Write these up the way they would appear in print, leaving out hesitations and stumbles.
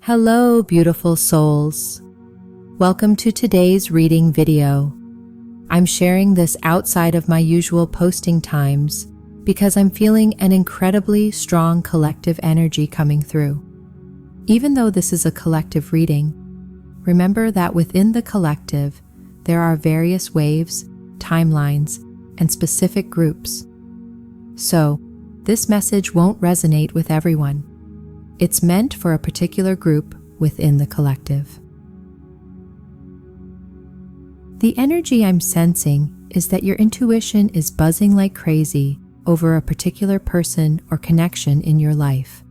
Hello, beautiful souls. Welcome to today's reading video. I'm sharing this outside of my usual posting times because I'm feeling an incredibly strong collective energy coming through. Even though this is a collective reading, remember that within the collective, there are various waves, timelines, and specific groups. So, this message won't resonate with everyone. It's meant for a particular group within the collective. The energy I'm sensing is that your intuition is buzzing like crazy over a particular person or connection in your life.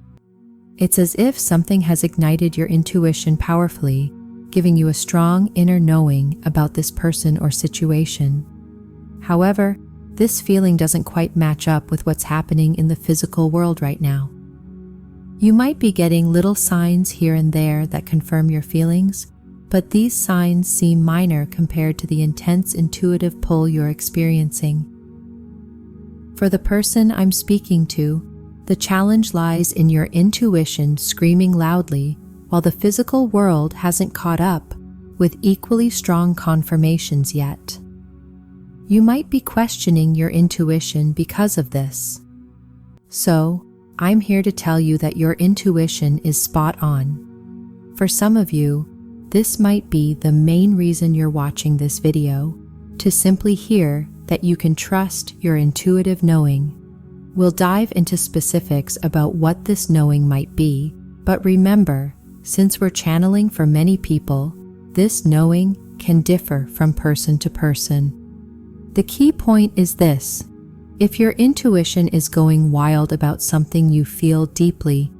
It's as if something has ignited your intuition powerfully, giving you a strong inner knowing about this person or situation. However, this feeling doesn't quite match up with what's happening in the physical world right now. You might be getting little signs here and there that confirm your feelings, but these signs seem minor compared to the intense intuitive pull you're experiencing. For the person I'm speaking to, the challenge lies in your intuition screaming loudly while the physical world hasn't caught up with equally strong confirmations yet. You might be questioning your intuition because of this. So, I'm here to tell you that your intuition is spot on. For some of you, this might be the main reason you're watching this video, to simply hear that you can trust your intuitive knowing. We'll dive into specifics about what this knowing might be, but remember, since we're channeling for many people, this knowing can differ from person to person. The key point is this: if your intuition is going wild about something you feel deeply,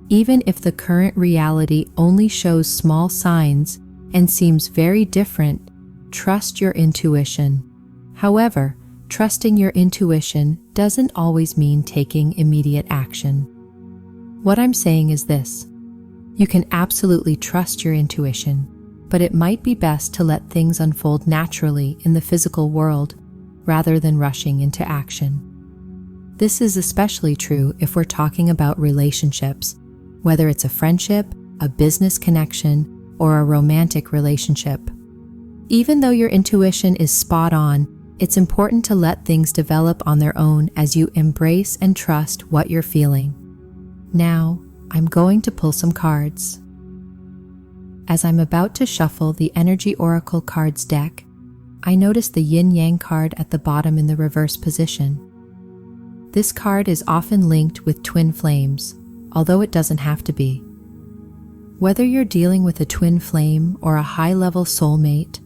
even if the current reality only shows small signs and seems very different, trust your intuition. However, trusting your intuition doesn't always mean taking immediate action. What I'm saying is this: you can absolutely trust your intuition, but it might be best to let things unfold naturally in the physical world rather than rushing into action. This is especially true if we're talking about relationships, whether it's a friendship, a business connection, or a romantic relationship. Even though your intuition is spot on, it's important to let things develop on their own as you embrace and trust what you're feeling. Now, I'm going to pull some cards. As I'm about to shuffle the Energy Oracle cards deck, I notice the yin-yang card at the bottom in the reverse position. This card is often linked with twin flames, although it doesn't have to be. Whether you're dealing with a twin flame or a high-level soulmate,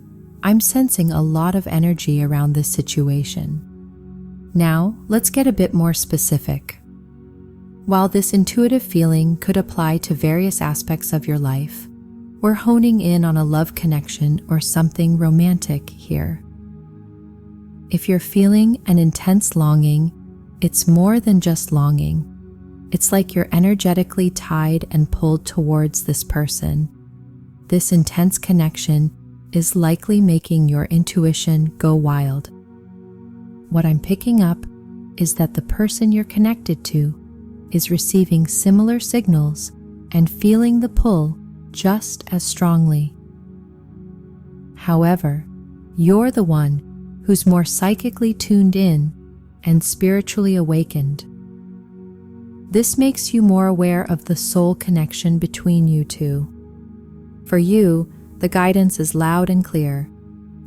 I'm sensing a lot of energy around this situation. Now, let's get a bit more specific. While this intuitive feeling could apply to various aspects of your life, we're honing in on a love connection or something romantic here. If you're feeling an intense longing, it's more than just longing. It's like you're energetically tied and pulled towards this person. This intense connection is likely making your intuition go wild. What I'm picking up is that the person you're connected to is receiving similar signals and feeling the pull just as strongly. However, you're the one who's more psychically tuned in and spiritually awakened. This makes you more aware of the soul connection between you two. For you, the guidance is loud and clear,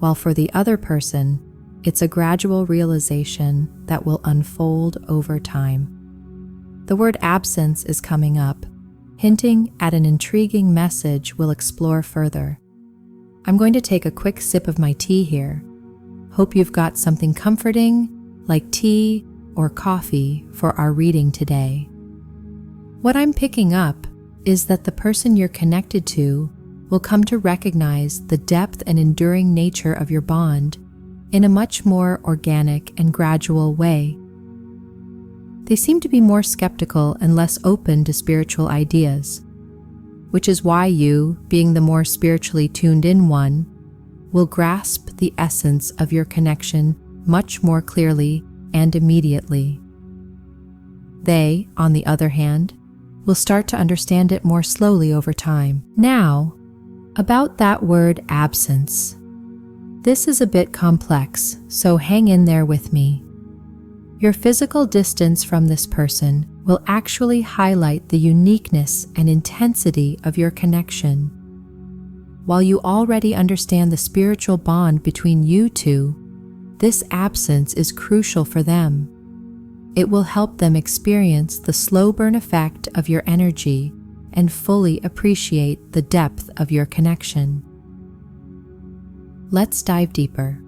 while for the other person, it's a gradual realization that will unfold over time. The word absence is coming up, hinting at an intriguing message we'll explore further. I'm going to take a quick sip of my tea here. Hope you've got something comforting, like tea or coffee, for our reading today. What I'm picking up is that the person you're connected to will come to recognize the depth and enduring nature of your bond in a much more organic and gradual way. They seem to be more skeptical and less open to spiritual ideas, which is why you, being the more spiritually tuned in one, will grasp the essence of your connection much more clearly and immediately. They, on the other hand, will start to understand it more slowly over time. Now, about that word absence. This is a bit complex, so hang in there with me. Your physical distance from this person will actually highlight the uniqueness and intensity of your connection. While you already understand the spiritual bond between you two, this absence is crucial for them. It will help them experience the slow burn effect of your energy and fully appreciate the depth of your connection. Let's dive deeper.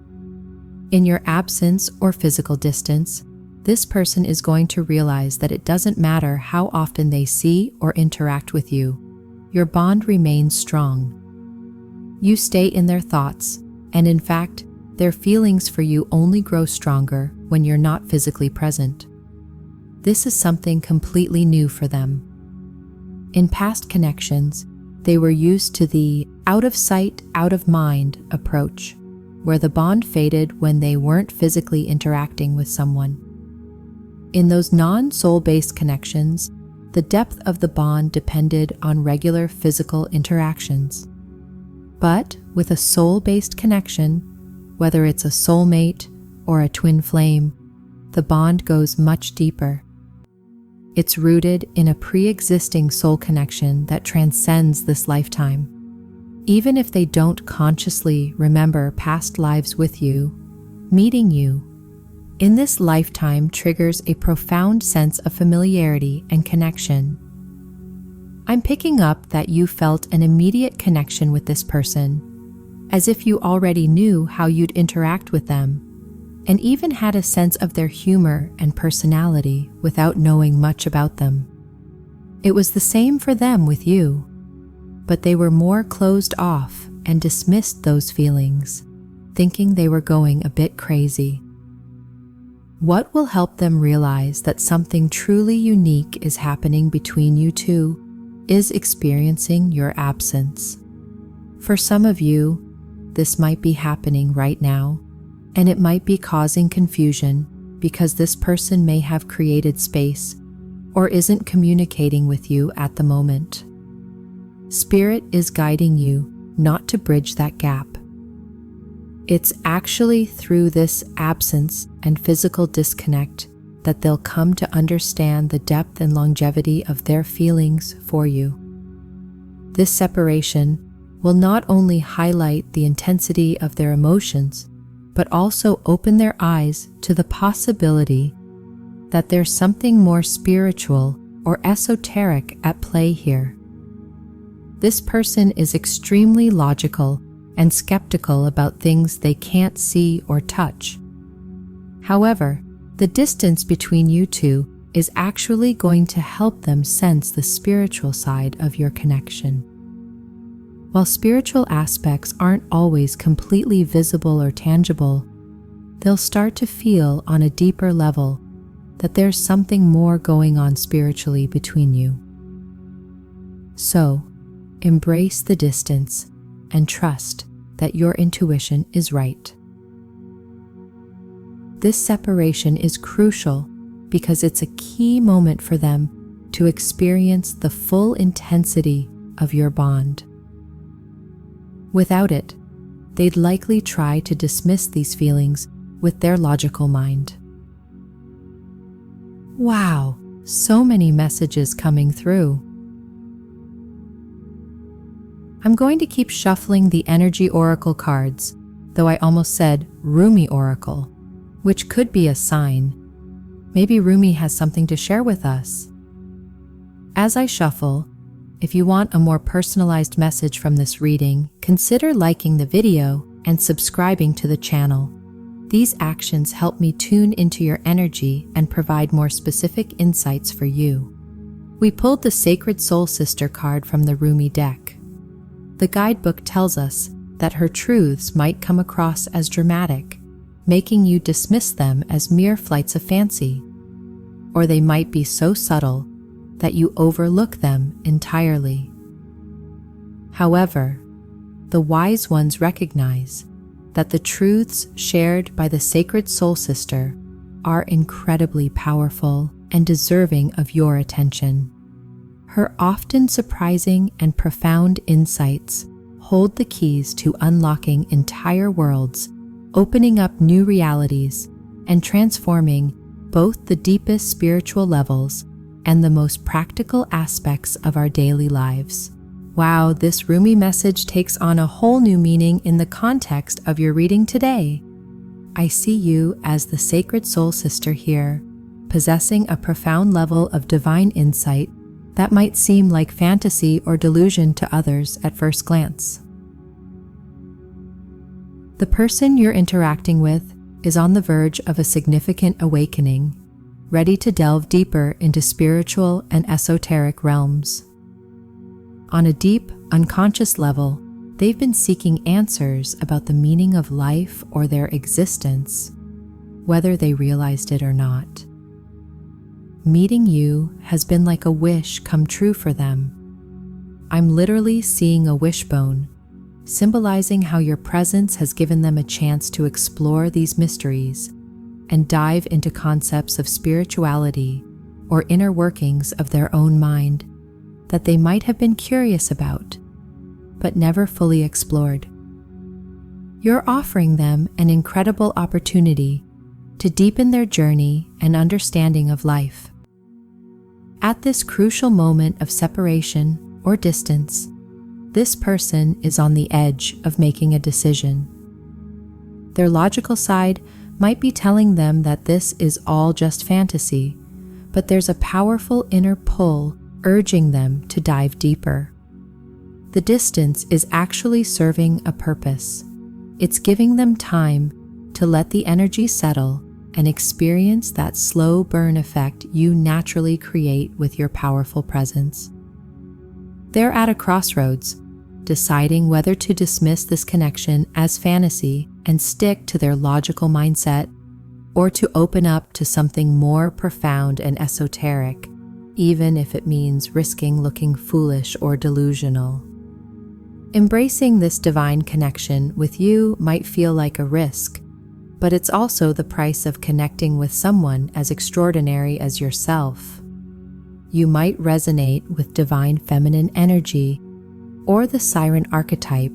In your absence or physical distance, this person is going to realize that it doesn't matter how often they see or interact with you. Your bond remains strong. You stay in their thoughts, and in fact, their feelings for you only grow stronger when you're not physically present. This is something completely new for them. In past connections, they were used to the out of sight, out of mind approach, where the bond faded when they weren't physically interacting with someone. In those non-soul-based connections, the depth of the bond depended on regular physical interactions. But with a soul-based connection, whether it's a soulmate or a twin flame, the bond goes much deeper. It's rooted in a pre-existing soul connection that transcends this lifetime. Even if they don't consciously remember past lives with you, meeting you in this lifetime triggers a profound sense of familiarity and connection. I'm picking up that you felt an immediate connection with this person, as if you already knew how you'd interact with them, and even had a sense of their humor and personality without knowing much about them. It was the same for them with you, but they were more closed off and dismissed those feelings, thinking they were going a bit crazy. What will help them realize that something truly unique is happening between you two is experiencing your absence. For some of you, this might be happening right now, and it might be causing confusion because this person may have created space or isn't communicating with you at the moment. Spirit is guiding you not to bridge that gap. It's actually through this absence and physical disconnect that they'll come to understand the depth and longevity of their feelings for you. This separation will not only highlight the intensity of their emotions, but also open their eyes to the possibility that there's something more spiritual or esoteric at play here. This person is extremely logical and skeptical about things they can't see or touch. However, the distance between you two is actually going to help them sense the spiritual side of your connection. While spiritual aspects aren't always completely visible or tangible, they'll start to feel on a deeper level that there's something more going on spiritually between you. So, embrace the distance and trust that your intuition is right. This separation is crucial because it's a key moment for them to experience the full intensity of your bond. Without it, they'd likely try to dismiss these feelings with their logical mind. Wow, so many messages coming through. I'm going to keep shuffling the energy oracle cards, though I almost said Rumi oracle, which could be a sign. Maybe Rumi has something to share with us. As I shuffle, if you want a more personalized message from this reading, consider liking the video and subscribing to the channel. These actions help me tune into your energy and provide more specific insights for you. We pulled the Sacred Soul Sister card from the Rumi deck. The guidebook tells us that her truths might come across as dramatic, making you dismiss them as mere flights of fancy, or they might be so subtle that you overlook them entirely. However, the wise ones recognize that the truths shared by the Sacred Soul Sister are incredibly powerful and deserving of your attention. Her often surprising and profound insights hold the keys to unlocking entire worlds, opening up new realities, and transforming both the deepest spiritual levels and the most practical aspects of our daily lives. Wow, this roomy message takes on a whole new meaning in the context of your reading today. I see you as the sacred soul sister here, possessing a profound level of divine insight that might seem like fantasy or delusion to others at first glance. The person you're interacting with is on the verge of a significant awakening, ready to delve deeper into spiritual and esoteric realms. On a deep, unconscious level, they've been seeking answers about the meaning of life or their existence, whether they realized it or not. Meeting you has been like a wish come true for them. I'm literally seeing a wishbone, symbolizing how your presence has given them a chance to explore these mysteries and dive into concepts of spirituality or inner workings of their own mind that they might have been curious about, but never fully explored. You're offering them an incredible opportunity to deepen their journey and understanding of life. At this crucial moment of separation or distance, this person is on the edge of making a decision. Their logical side might be telling them that this is all just fantasy, but there's a powerful inner pull urging them to dive deeper. The distance is actually serving a purpose. It's giving them time to let the energy settle and experience that slow burn effect you naturally create with your powerful presence. They're at a crossroads, deciding whether to dismiss this connection as fantasy and stick to their logical mindset, or to open up to something more profound and esoteric, even if it means risking looking foolish or delusional. Embracing this divine connection with you might feel like a risk, but it's also the price of connecting with someone as extraordinary as yourself. You might resonate with divine feminine energy or the siren archetype,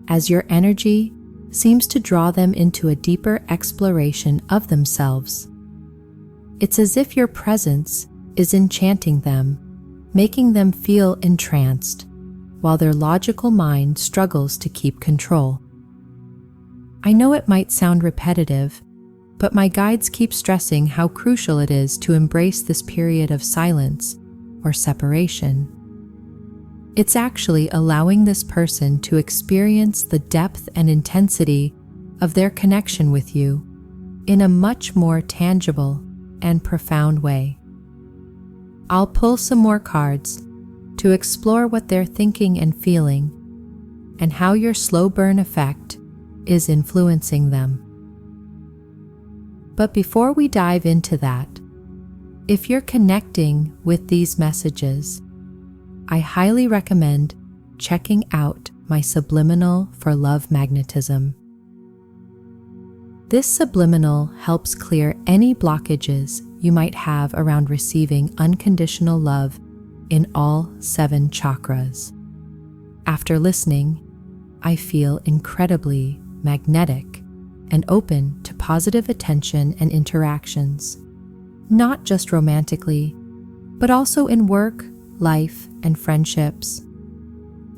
as your energy seems to draw them into a deeper exploration of themselves. It's as if your presence is enchanting them, making them feel entranced, while their logical mind struggles to keep control. I know it might sound repetitive, but my guides keep stressing how crucial it is to embrace this period of silence or separation. It's actually allowing this person to experience the depth and intensity of their connection with you in a much more tangible and profound way. I'll pull some more cards to explore what they're thinking and feeling, and how your slow burn effect is influencing them. But before we dive into that, if you're connecting with these messages, I highly recommend checking out my subliminal for love magnetism. This subliminal helps clear any blockages you might have around receiving unconditional love in all 7 chakras. After listening, I feel incredibly magnetic and open to positive attention and interactions, not just romantically, but also in work, life, and friendships.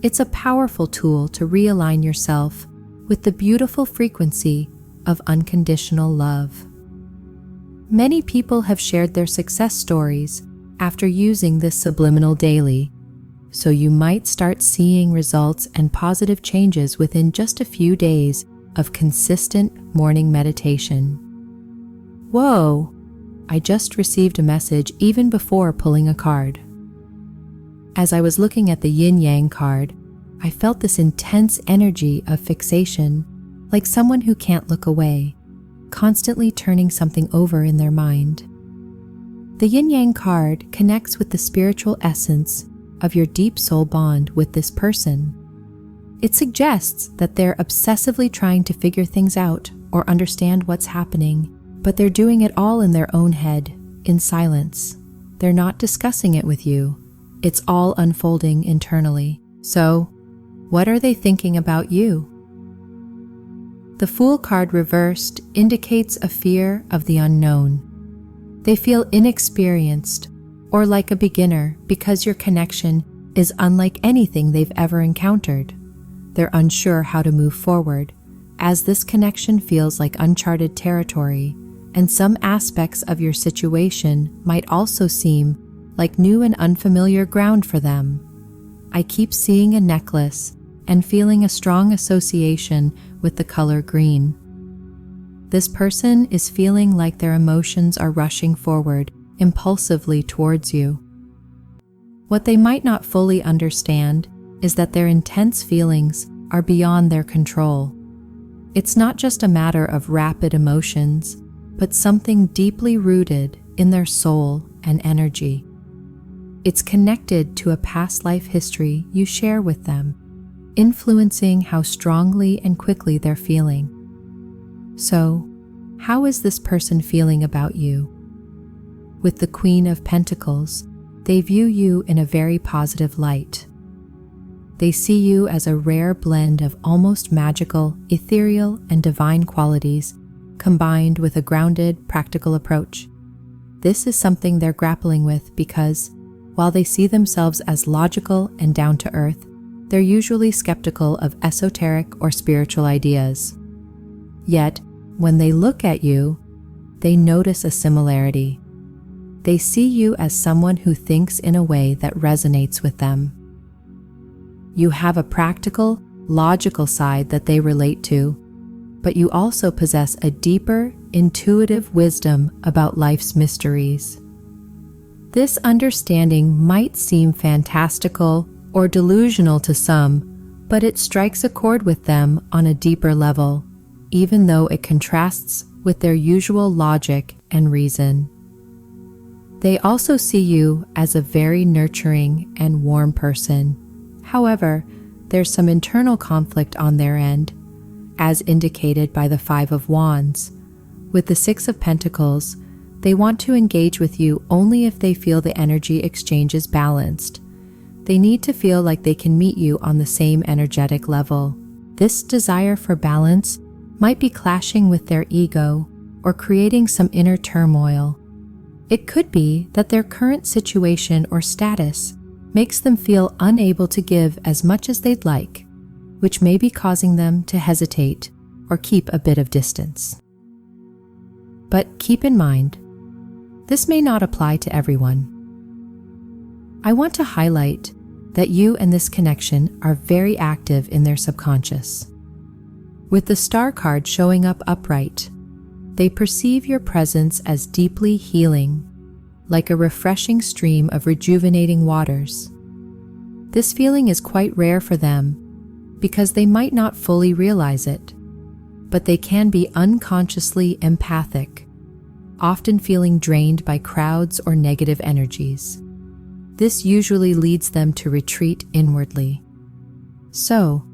It's a powerful tool to realign yourself with the beautiful frequency of unconditional love. Many people have shared their success stories after using this subliminal daily, so you might start seeing results and positive changes within just a few days of consistent morning meditation. Whoa! I just received a message even before pulling a card. As I was looking at the yin-yang card, I felt this intense energy of fixation, like someone who can't look away, constantly turning something over in their mind. The yin-yang card connects with the spiritual essence of your deep soul bond with this person. It suggests that they're obsessively trying to figure things out or understand what's happening, but they're doing it all in their own head, in silence. They're not discussing it with you. it's all unfolding internally. So, what are they thinking about you? The Fool card reversed indicates a fear of the unknown. They feel inexperienced or like a beginner because your connection is unlike anything they've ever encountered. They're unsure how to move forward, as this connection feels like uncharted territory, and some aspects of your situation might also seem like new and unfamiliar ground for them. I keep seeing a necklace and feeling a strong association with the color green. This person is feeling like their emotions are rushing forward impulsively towards you. What they might not fully understand is that their intense feelings are beyond their control. It's not just a matter of rapid emotions, but something deeply rooted in their soul and energy. It's connected to a past life history you share with them, influencing how strongly and quickly they're feeling. So, how is this person feeling about you? With the Queen of Pentacles, they view you in a very positive light. They see you as a rare blend of almost magical, ethereal, and divine qualities combined with a grounded, practical approach. This is something they're grappling with because, while they see themselves as logical and down-to-earth, they're usually skeptical of esoteric or spiritual ideas. Yet, when they look at you, they notice a similarity. They see you as someone who thinks in a way that resonates with them. You have a practical, logical side that they relate to, but you also possess a deeper, intuitive wisdom about life's mysteries. This understanding might seem fantastical or delusional to some, but it strikes a chord with them on a deeper level, even though it contrasts with their usual logic and reason. They also see you as a very nurturing and warm person. However, there's some internal conflict on their end, as indicated by the Five of Wands. With the Six of Pentacles, they want to engage with you only if they feel the energy exchange is balanced. They need to feel like they can meet you on the same energetic level. This desire for balance might be clashing with their ego or creating some inner turmoil. It could be that their current situation or status makes them feel unable to give as much as they'd like, which may be causing them to hesitate or keep a bit of distance. But keep in mind, this may not apply to everyone. I want to highlight that you and this connection are very active in their subconscious. With the Star card showing up upright, they perceive your presence as deeply healing, like a refreshing stream of rejuvenating waters. This feeling is quite rare for them because they might not fully realize it, but they can be unconsciously empathic, often feeling drained by crowds or negative energies. This usually leads them to retreat inwardly. So,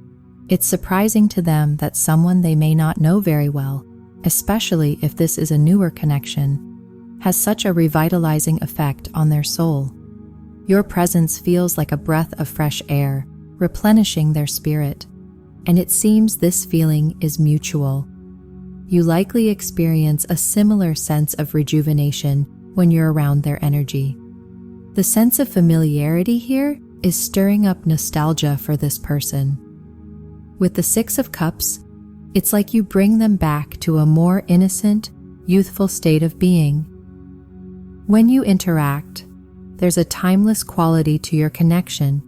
it's surprising to them that someone they may not know very well, especially if this is a newer connection, has such a revitalizing effect on their soul. Your presence feels like a breath of fresh air, replenishing their spirit, and it seems this feeling is mutual. You likely experience a similar sense of rejuvenation when you're around their energy. The sense of familiarity here is stirring up nostalgia for this person. With the Six of Cups, it's like you bring them back to a more innocent, youthful state of being. When you interact, there's a timeless quality to your connection,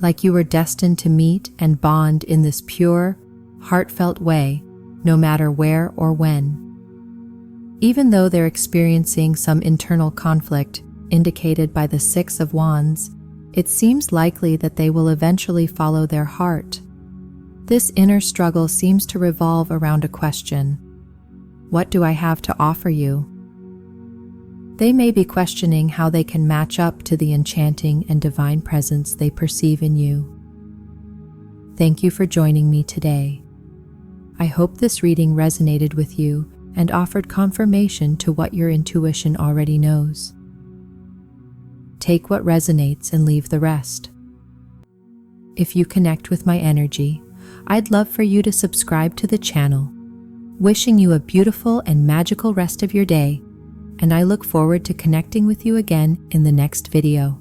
like you were destined to meet and bond in this pure, heartfelt way, no matter where or when. Even though they're experiencing some internal conflict indicated by the Six of Wands, it seems likely that they will eventually follow their heart. This inner struggle seems to revolve around a question: what do I have to offer you? They may be questioning how they can match up to the enchanting and divine presence they perceive in you. Thank you for joining me today. I hope this reading resonated with you and offered confirmation to what your intuition already knows. Take what resonates and leave the rest. If you connect with my energy, I'd love for you to subscribe to the channel. Wishing you a beautiful and magical rest of your day, and I look forward to connecting with you again in the next video.